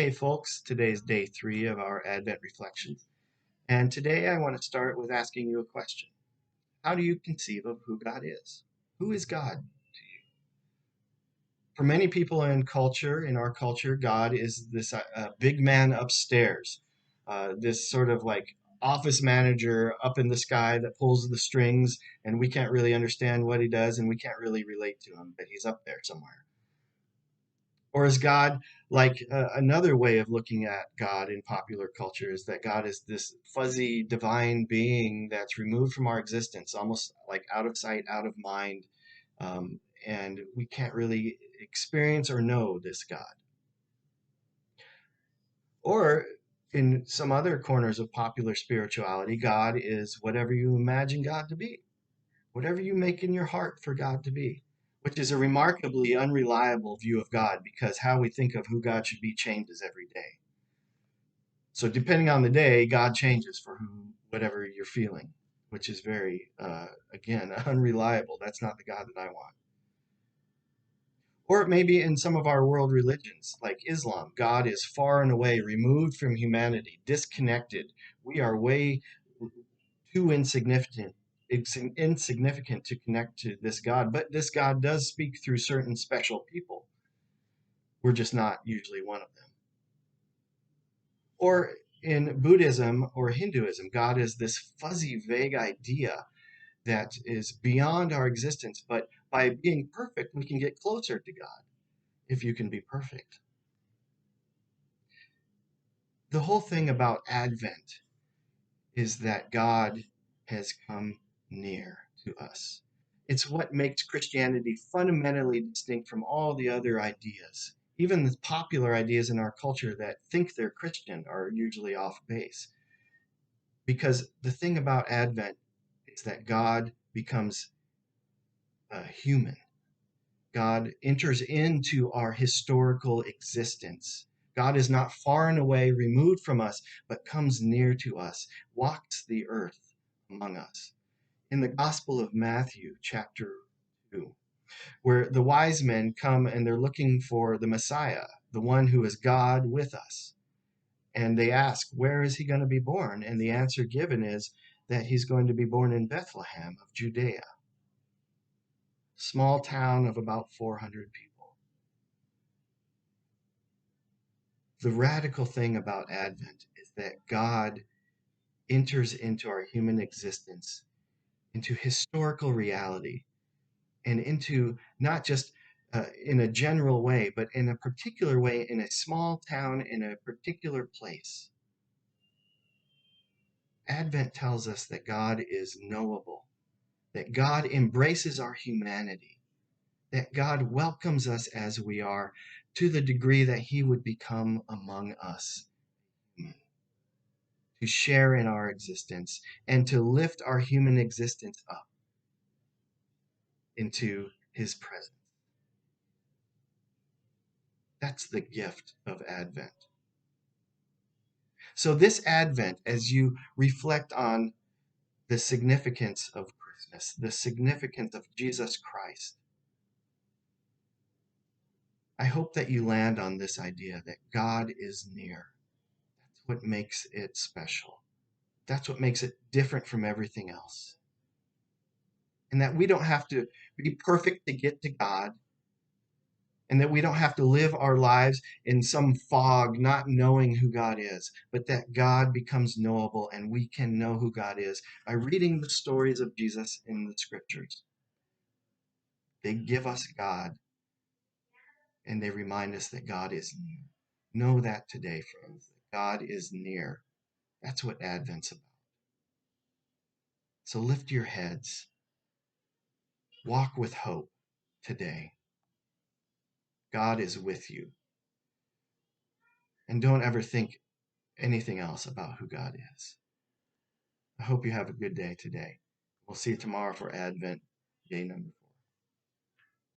Hey folks, today's day 3 of our Advent reflections. And today I want to start with asking you a question. How do you conceive of who God is? Who is God to you? For many people in our culture, God is this big man upstairs, this sort of like office manager up in the sky that pulls the strings, and we can't really understand what he does, and we can't really relate to him, but he's up there somewhere. Or is God like another way of looking at God in popular culture is that God is this fuzzy divine being that's removed from our existence, almost like out of sight, out of mind, and we can't really experience or know this God. Or in some other corners of popular spirituality, God is whatever you imagine God to be, whatever you make in your heart for God to be, which is a remarkably unreliable view of God because how we think of who God should be changes every day. So depending on the day, God changes for whatever you're feeling, which is very, again, unreliable. That's not the God that I want. Or it may be in some of our world religions, like Islam. God is far and away removed from humanity, disconnected. We are way too insignificant to connect to this God. But this God does speak through certain special people. We're just not usually one of them. Or in Buddhism or Hinduism, God is this fuzzy, vague idea that is beyond our existence. But by being perfect, we can get closer to God if you can be perfect. The whole thing about Advent is that God has come near to us. It's what makes Christianity fundamentally distinct from all the other ideas. Even the popular ideas in our culture that think they're Christian are usually off base. Because the thing about Advent is that God becomes human. God enters into our historical existence. God is not far and away removed from us, but comes near to us, walks the earth among us. In the Gospel of Matthew, chapter 2, where the wise men come and they're looking for the Messiah, the one who is God with us. And they ask, where is he going to be born? And the answer given is that he's going to be born in Bethlehem of Judea, small town of about 400 people. The radical thing about Advent is that God enters into our human existence, into historical reality, and into not just in a general way, but in a particular way, in a small town, in a particular place. Advent tells us that God is knowable, that God embraces our humanity, that God welcomes us as we are to the degree that he would become among us, to share in our existence and to lift our human existence up into his presence. That's the gift of Advent. So this Advent, as you reflect on the significance of Christmas, the significance of Jesus Christ, I hope that you land on this idea that God is near. That's what makes it special. That's what makes it different from everything else. And that we don't have to be perfect to get to God, and that we don't have to live our lives in some fog, not knowing who God is, but that God becomes knowable and we can know who God is by reading the stories of Jesus in the scriptures. They give us God and they remind us that God is near. Know that today, friends, that God is near. That's what Advent's about. So lift your heads, walk with hope today. God is with you. And don't ever think anything else about who God is. I hope you have a good day today. We'll see you tomorrow for Advent, day number